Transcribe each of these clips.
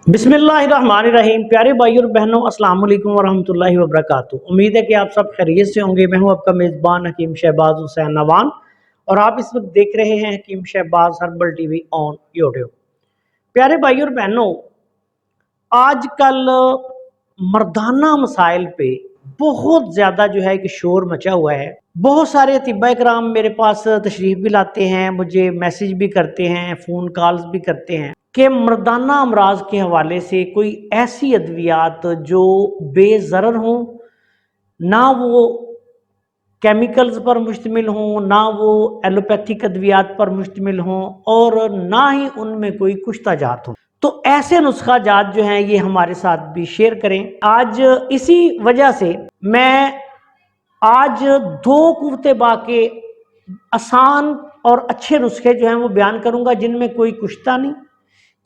बिस्मिल्लाहिर्रहमानिर्रहीम। प्यारे भाई और बहनों, अस्सलाम वालेकुम वरहमतुल्लाहि वबरकातुहू। उम्मीद है कि आप सब खैरियत से होंगे। मैं हूं आपका मेज़बान हकीम शहबाज हुसैन नवान और आप इस वक्त देख रहे हैं Hakeem Shahbaz herbal TV on YouTube. प्यारे भाई और बहनों, आजकल मर्दाना मसाइल पे बहुत ज़्यादा जो है कि शोर मचा हुआ है। बहुत सारे अतिबा कराम मेरे पास तशरीफ़ भी लाते हैं, मुझे मैसेज भी करते हैं, फ़ोन कॉल्स भी करते हैं कि मर्दाना अमराज के हवाले से कोई ऐसी अद्वियात जो बेज़रर हों, ना वो केमिकल्स पर मुश्तमिल हों, ना वो एलोपैथिक अद्वियात पर मुश्तमिल हों और ना ही उनमें कोई कुश्ता जात हो। तो ऐसे नुस्खा जात जो हैं ये हमारे साथ भी शेयर करें। आज इसी वजह से मैं आज दो कुव्वते बा के आसान और अच्छे नुस्खे जो हैं वो बयान करूंगा, जिनमें कोई कुश्ता नहीं,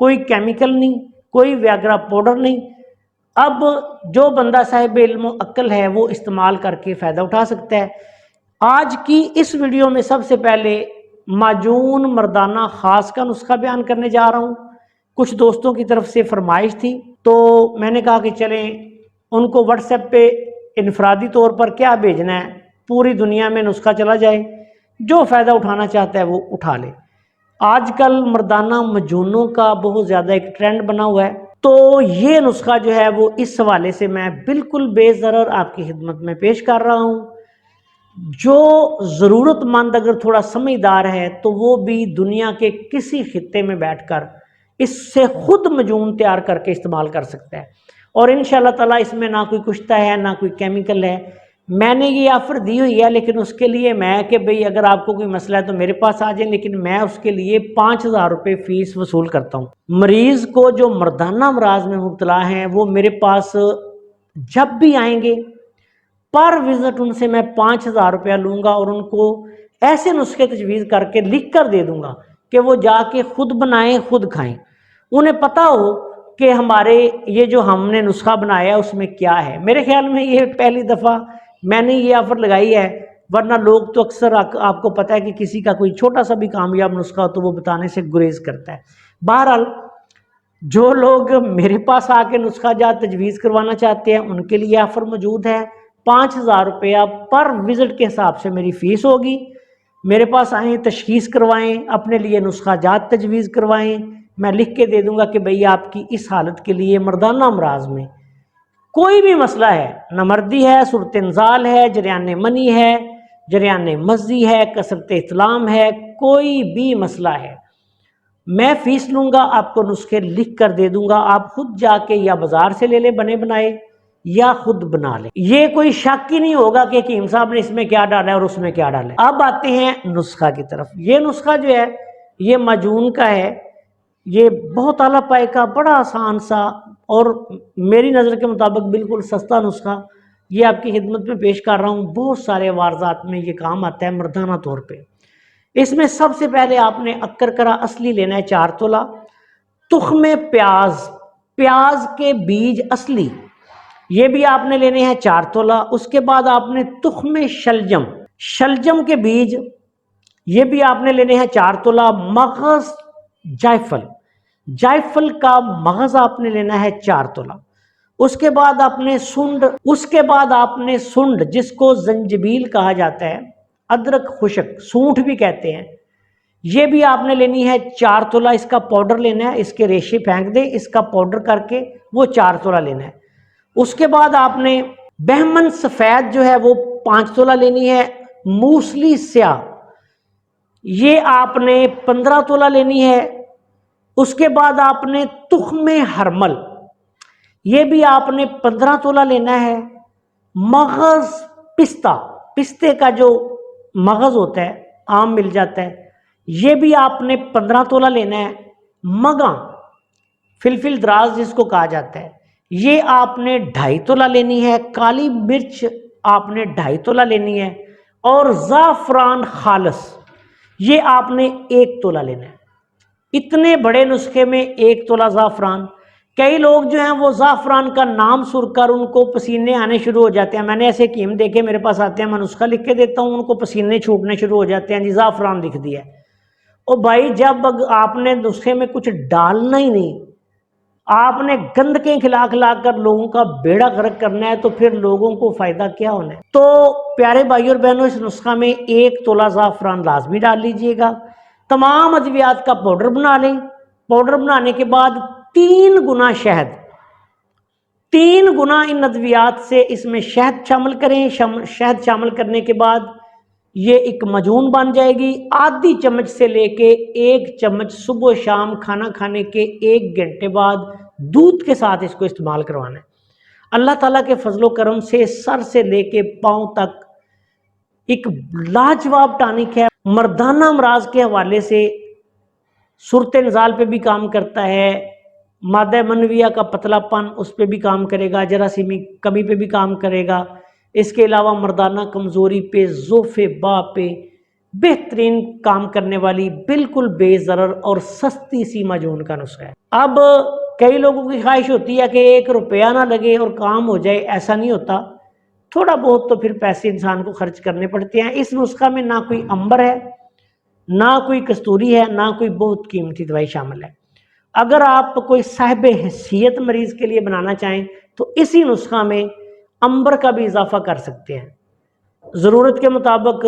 कोई केमिकल नहीं, कोई व्याग्रा पाउडर नहीं। अब जो बंदा साहिब इल्म अक्ल है वो इस्तेमाल करके फ़ायदा उठा सकता है। आज की इस वीडियो में सबसे पहले माजून मर्दाना ख़ास का नुस्खा बयान करने जा रहा हूँ। कुछ दोस्तों की तरफ से फरमाइश थी तो मैंने कहा कि चलें उनको व्हाट्सएप पे इनफरादी तौर पर क्या भेजना है, पूरी दुनिया में नुस्खा चला जाए, जो फ़ायदा उठाना चाहता है वो उठा ले। आजकल मर्दाना मजूनों का बहुत ज़्यादा एक ट्रेंड बना हुआ है, तो ये नुस्खा जो है वो इस हवाले से मैं बिल्कुल बेज़रर आपकी खिदमत में पेश कर रहा हूँ। जो ज़रूरतमंद अगर थोड़ा समझदार है तो वो भी दुनिया के किसी खित्ते में बैठकर इससे खुद मजून तैयार करके इस्तेमाल कर सकता है। और इंशाअल्लाह ताला इसमें ना कोई कुश्ता है, ना कोई केमिकल है। मैंने ये ऑफ़र दी हुई है, लेकिन उसके लिए मैं कि भाई अगर आपको कोई मसला है तो मेरे पास आ जाए, लेकिन मैं उसके लिए 5,000 रुपये फ़ीस वसूल करता हूँ। मरीज़ को जो मर्दाना अमराज में मुब्तला हैं वो मेरे पास जब भी आएंगे पर विजिट उनसे मैं 5,000 रुपया लूँगा और उनको ऐसे नुस्खे तजवीज़ करके लिख कर दे दूँगा कि वो जाके खुद बनाएं, खुद खाएं। उन्हें पता हो कि हमारे ये जो हमने नुस्खा बनाया है उसमें क्या है। मेरे ख्याल में ये पहली दफ़ा मैंने ये ऑफ़र लगाई है, वरना लोग तो अक्सर आपको पता है कि किसी का कोई छोटा सा भी कामयाब नुस्खा हो तो वो बताने से गुरेज करता है। बहरहाल जो लोग मेरे पास आके नुस्खा जात तजवीज़ करवाना चाहते हैं उनके लिए ऑफ़र मौजूद है। 5,000 रुपया पर विज़िट के हिसाब से मेरी फ़ीस होगी। मेरे पास आएँ, तशख़ीस करवाएं, अपने लिए नुस्खा जात तजवीज़ करवाएं। मैं लिख के दे दूंगा कि भई आपकी इस हालत के लिए मर्दाना अमराज में कोई भी मसला है, नमर्दी है, सूरत इंज़ाल है, जरियान मनी है, जरियान मज़ी है, कसरत इस्लाम है, कोई भी मसला है, मैं फ़ीस लूँगा, आपको नुस्खे लिख कर दे दूँगा। आप खुद जाके या बाज़ार से ले ले बने बनाए या खुद बना ले। ये कोई शक ही नहीं होगा कि हकीम साहब ने इसमें क्या डाला है और उसमें क्या डाला है। अब आते हैं नुस्खा की तरफ। ये नुस्खा जो है ये माजून का है। ये बहुत आला पाए का बड़ा आसान सा और मेरी नज़र के मुताबिक बिल्कुल सस्ता नुस्खा ये आपकी खिदमत में पेश कर रहा हूँ। बहुत सारे वारदात में ये काम आता है मर्दाना तौर पे। इसमें सबसे पहले आपने अक्करकरा असली लेना है 4 तोला, तुख्मे प्याज, प्याज के बीज असली ये भी आपने लेने हैं 4 तोला। उसके बाद आपने तुख्मे शलजम, शलजम के बीज ये भी आपने लेने हैं 4 तोला। मगज जायफल, जायफल का मगज आपने लेना है 4 तोला। उसके बाद आपने सुंड जिसको जंजबील कहा जाता है, अदरक खुशक, सूंठ भी कहते हैं, ये भी आपने लेनी है 4 तोला। इसका पाउडर लेना है, इसके रेशे फेंक दे, इसका पाउडर करके वो 4 तोला लेना है। उसके बाद आपने बहमन सफ़ेद जो है वो 5 तोला लेनी है। मूसली स्याह ये आपने 15 तोला लेनी है। उसके बाद आपने तुख्मे हरमल ये भी आपने 15 तोला लेना है। मगज पिस्ता, पिस्ते का जो मगज होता है आम मिल जाता है, ये भी आपने 15 तोला लेना है। मगा, फिलफिल दराज जिसको कहा जाता है, ये आपने 2.5 तोला लेनी है। काली मिर्च आपने 2.5 तोला लेनी है। और ज़ाफ़रान खालस ये आपने 1 तोला लेना है। इतने बड़े नुस्खे में 1 तोला ज़ाफ़रान। कई लोग जो हैं वो ज़ाफ़रान का नाम सुनकर उनको पसीने आने शुरू हो जाते हैं। मैंने ऐसे हकीम देखे मेरे पास आते हैं, मैं नुस्खा लिख के देता हूँ, उनको पसीने छूटने शुरू हो जाते हैं, जी ज़ाफ़रान लिख दिया। ओ भाई, जब आपने नुस्खे में कुछ डालना ही नहीं آپ نے گندگیں کھلا کھلا کر لوگوں کا بیڑا غرق کرنا ہے تو پھر لوگوں کو فائدہ کیا ہونا ہے؟ تو پیارے بھائیوں اور بہنوں، اس نسخہ میں 1 تولہ زعفران لازمی ڈال لیجئے گا، تمام ادویات کا پاؤڈر بنا لیں، پاؤڈر بنانے کے بعد 3 گنا شہد، 3 گنا ان ادویات سے اس میں شہد شامل کریں، شہد شامل کرنے کے بعد یہ ایک مجون بن جائے گی۔ آدھی چمچ سے لے کے 1 چمچ صبح و شام کھانا کھانے کے 1 گھنٹے بعد دودھ کے ساتھ اس کو استعمال کروانا ہے۔ اللہ تعالیٰ کے فضل و کرم سے سر سے لے کے پاؤں تک ایک لاجواب ٹانک ہے، مردانہ امراض کے حوالے سے صورت نزال پہ بھی کام کرتا ہے، مادہ منویہ کا پتلا پن اس پہ بھی کام کرے گا، جراثیمی کمی پہ بھی کام کرے گا، اس کے علاوہ مردانہ کمزوری پہ، ضعف با پہ بہترین کام کرنے والی بالکل بے ضرر اور سستی سی مجون کا نسخہ ہے۔ اب کئی لوگوں کی خواہش ہوتی ہے کہ 1 روپیہ نہ لگے اور کام ہو جائے، ایسا نہیں ہوتا، تھوڑا بہت تو پھر پیسے انسان کو خرچ کرنے پڑتے ہیں۔ اس نسخہ میں نہ کوئی عنبر ہے، نہ کوئی کستوری ہے، نہ کوئی بہت قیمتی دوائی شامل ہے۔ اگر آپ کوئی صاحب حیثیت مریض کے لیے بنانا چاہیں تو اسی نسخہ میں عنبر کا بھی اضافہ کر سکتے ہیں۔ ضرورت کے مطابق،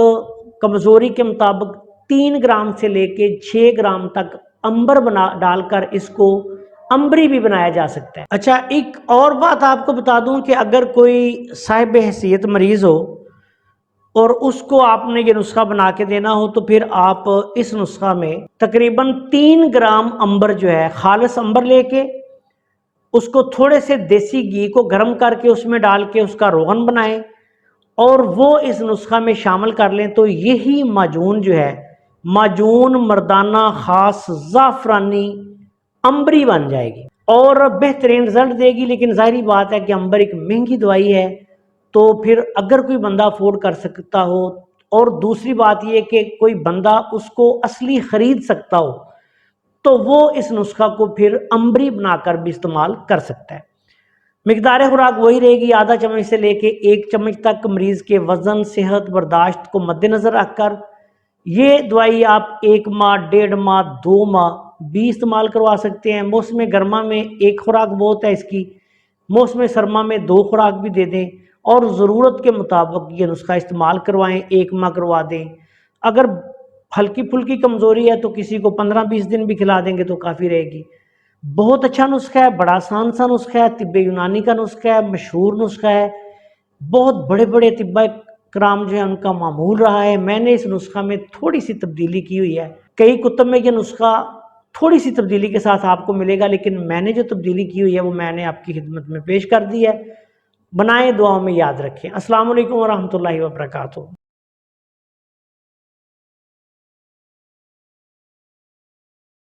کمزوری کے مطابق 3 گرام سے لے کے 6 گرام تک عنبر ڈال کر اس کو عنبری بھی بنایا جا سکتا ہے۔ اچھا، ایک اور بات آپ کو بتا دوں کہ اگر کوئی صاحب حیثیت مریض ہو اور اس کو آپ نے یہ نسخہ بنا کے دینا ہو تو پھر آپ اس نسخہ میں تقریباً 3 گرام عنبر جو ہے، خالص عنبر لے کے اس کو تھوڑے سے دیسی گھی کو گرم کر کے اس میں ڈال کے اس کا روغن بنائیں اور وہ اس نسخہ میں شامل کر لیں تو یہی معجون جو ہے، معجون مردانہ خاص زعفرانی عنبری بن جائے گی اور بہترین رزلٹ دے گی۔ لیکن ظاہری بات ہے کہ عنبر ایک مہنگی دوائی ہے، تو پھر اگر کوئی بندہ افورڈ کر سکتا ہو، اور دوسری بات یہ کہ کوئی بندہ اس کو اصلی خرید سکتا ہو، تو وہ اس نسخہ کو پھر عنبری بنا کر بھی استعمال کر سکتا ہے۔ مقدار خوراک وہی رہے گی، آدھا چمچ سے لے کے 1 چمچ تک، مریض کے وزن، صحت، برداشت کو مد نظر رکھ کر۔ یہ دوائی آپ 1 ماہ، 1.5 ماہ، 2 ماہ بھی استعمال کروا سکتے ہیں۔ موسم گرما میں 1 خوراک بہت ہے اس کی، موسم سرما میں 2 خوراک بھی دے دیں اور ضرورت کے مطابق یہ نسخہ استعمال کروائیں، 1 ماہ کروا دیں۔ اگر ہلکی پھلکی کمزوری ہے تو کسی کو 15-20 دن بھی کھلا دیں گے تو کافی رہے گی۔ بہت اچھا نسخہ ہے، بڑا آسان سا نسخہ ہے، طب یونانی کا نسخہ ہے، مشہور نسخہ ہے، بہت بڑے بڑے طباء کرام جو ہے ان کا معمول رہا ہے۔ میں نے اس نسخہ میں تھوڑی سی تبدیلی کی ہوئی ہے، کئی کتب میں یہ نسخہ تھوڑی سی تبدیلی کے ساتھ آپ کو ملے گا، لیکن میں نے جو تبدیلی کی ہوئی ہے وہ میں نے آپ کی خدمت میں پیش کر دی ہے۔ بنائیں، دعاؤں میں یاد رکھیں۔ السلام علیکم ورحمۃ اللہ وبرکاتہ۔